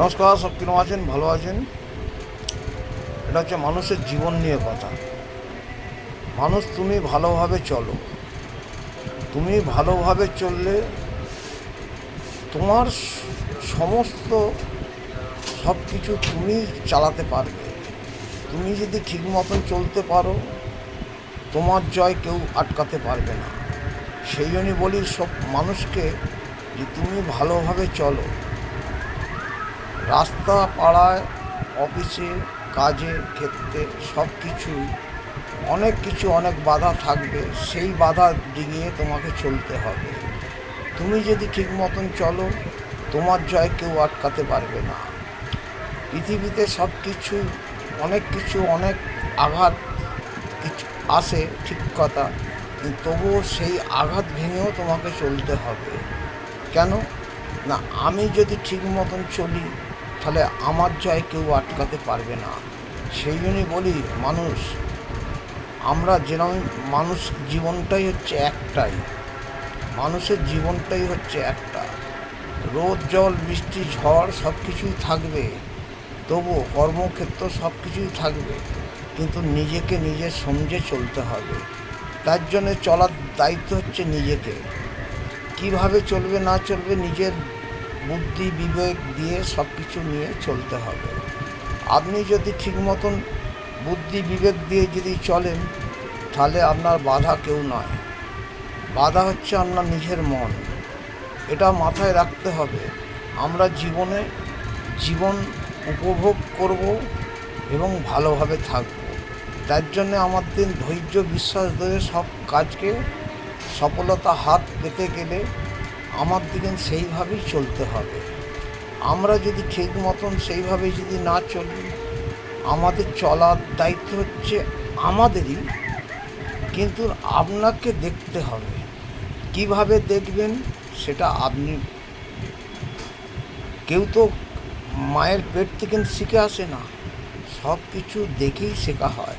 নমস্কার, সব কিরকম আছেন? ভালো আছেন? এটা হচ্ছে মানুষের জীবন নিয়ে কথা। মানুষ, তুমি ভালোভাবে চলো। তুমি ভালোভাবে চললে তোমার সমস্ত সব কিছু তুমি চালাতে পারবে। তুমি যদি ঠিক মতন চলতে পারো, তোমার জয় কেউ আটকাতে পারবে না। সেই জন্যই বলি সব মানুষকে যে তুমি ভালোভাবে চলো। রাস্তা, পাড়ায়, অফিসে, কাজে, ক্ষেত্রে সব কিছুই অনেক বাধা থাকবে। সেই বাধা ডিঙিয়ে তোমাকে চলতে হবে। তুমি যদি ঠিক মতন চলো, তোমার জয় কেউ আটকাতে পারবে না। পৃথিবীতে সব কিছু অনেক আঘাত কিছু আসে, ঠিক কথা, কিন্তু তবুও সেই আঘাত ভেঙেও তোমাকে চলতে হবে। কেন না? আমি যদি ঠিক মতন চলি, তাহলে আমার জয় কেউ আটকাতে পারবে না। সেই জন্যই বলি মানুষ, আমরা যেরকম মানুষ, জীবনটাই হচ্ছে একটাই। মানুষের জীবনটাই হচ্ছে একটা। রোদ, জল, বৃষ্টি, ঝড় সব কিছুই থাকবে, তবুও কর্মক্ষেত্র সব কিছুই থাকবে, কিন্তু নিজেকে নিজে সমঝে চলতে হবে। তার জন্যে চলার দায়িত্ব হচ্ছে নিজেকে। কিভাবে চলবে না চলবে নিজের বুদ্ধি বিবেক দিয়ে সব কিছু নিয়ে চলতে হবে। আপনি যদি ঠিক মতন বুদ্ধি বিবেক দিয়ে যদি চলেন, তাহলে আপনার বাধা কেউ নয়। বাধা হচ্ছে আপনার নিজের মন। এটা মাথায় রাখতে হবে। আমরা জীবন উপভোগ করব এবং ভালোভাবে থাকব। তার জন্যে আমাদের ধৈর্য বিশ্বাস ধরে সব কাজকে সফলতা হাত পেতে গেলে আমার দিকে সেইভাবেই চলতে হবে। আমরা যদি ঠিক মতন সেইভাবে যদি না চলি, আমাদের চলার দায়িত্ব হচ্ছে আমাদেরই, কিন্তু আপনাকে দেখতে হবে। কিভাবে দেখবেন সেটা আপনি। কেউ তো মায়ের পেট থেকে শিখে আসে না, সব কিছু দেখেই শেখা হয়।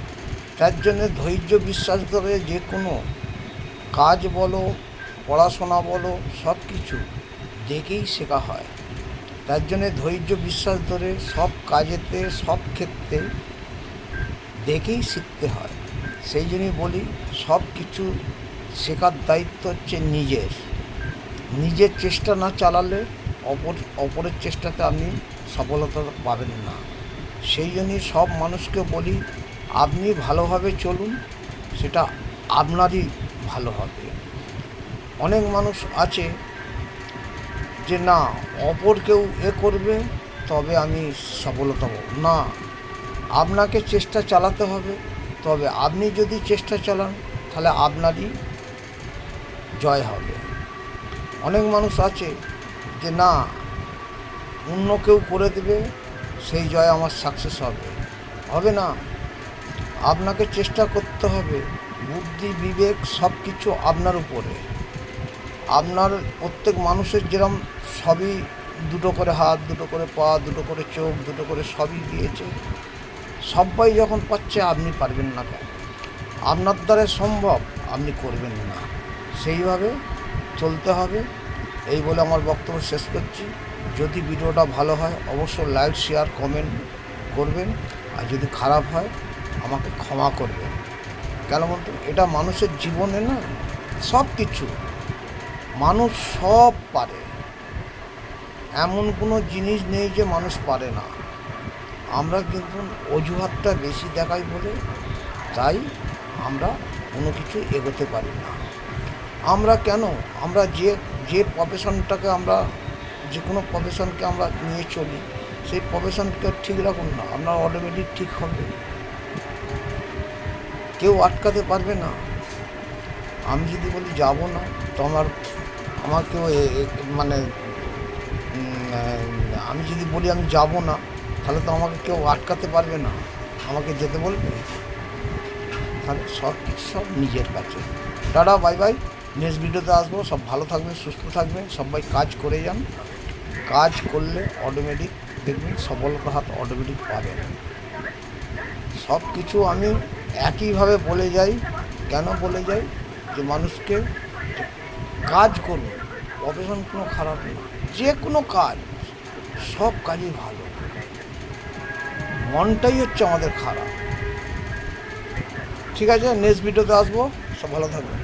তার জন্য ধৈর্য বিশ্বাস ধরে যে কোনো কাজ বলো, পড়াশোনা বলো, সব কিছু দেখেই শেখা হয়। তার জন্যে ধৈর্য বিশ্বাস ধরে সব কাজেতে, সব ক্ষেত্রে দেখেই শিখতে হয়। সেই জন্যই বলি সব কিছু শেখার দায়িত্ব হচ্ছে নিজের। নিজের চেষ্টা না চালালে অপরের চেষ্টাতে আপনি সফলতা পাবেন না। সেই জন্যই সব মানুষকে বলি, আপনি ভালোভাবে চলুন, সেটা আপনারই ভালো হবে। অনেক মানুষ আছে যে না, অপর কেউ করবে তবে আমি সফলতা পাবো না। আপনাকে চেষ্টা চালাতে হবে। তবে আপনি যদি চেষ্টা চালান, তাহলে আপনারই জয় হবে। অনেক মানুষ আছে যে না, অন্য কেউ করে দেবে, সেই জয় আমার সাকসেস হবে না। আপনাকে চেষ্টা করতে হবে। বুদ্ধি বিবেক সব কিছু আপনার উপরে। আপনার প্রত্যেক মানুষের যেরকম সবই, দুটো করে হাত, দুটো করে পা, দুটো করে চোখ, দুটো করে সবই দিয়েছে, সবাই যখন পাচ্ছে আপনি পারবেন না কেন? আপনার দ্বারা সম্ভব, আপনি করবেন না। সেইভাবে চলতে হবে। এই বলে আমার বক্তব্য শেষ করছি। যদি ভিডিওটা ভালো হয় অবশ্যই লাইক, শেয়ার, কমেন্ট করবেন। আর যদি খারাপ হয় আমাকে ক্ষমা করবেন। কেন বলতো, এটা মানুষের জীবনে না, সব কিছু মানুষ সব পারে। এমন কোনো জিনিস নেই যে মানুষ পারে না। আমরা কিন্তু অজুহাতটা বেশি দেখাই বলে, তাই আমরা কোনো কিছু এগোতে পারি না। আমরা যে প্রফেশনটাকে আমরা, যে কোনো প্রফেশনকে আমরা নিয়ে চলি, সেই প্রফেশনকে ঠিক রাখুন না, আপনার অটোমেটিক ঠিক হবে। কেউ আটকাতে পারবে না। আমি যদি বলি যাব না, তো আমাকেও মানে আমি যদি বলি আমি যাব না, তাহলে তো আমাকে কেউ আটকাতে পারবে না, আমাকে যেতে বলবে। তাহলে সব নিজের কাছে। Tata, bye bye. নেক্সট ভিডিওতে আসবো। সব ভালো থাকবেন, সুস্থ থাকবেন, সবাই কাজ করে যান। কাজ করলে অটোমেটিক দেখবেন সফলতার হাত অটোমেটিক পাবেন। সব কিছু আমি একইভাবে বলে যাই। কেন বলে যাই? যে মানুষকে কাজ করুন, প্রফেশন কোনো খারাপ না, যে কোনো কাজ সব কাজই ভালো, মনটাই হচ্ছে আমাদের খারাপ। ঠিক আছে, নেক্সট ভিডিওতে আসবো, সব ভালো থাকবেন।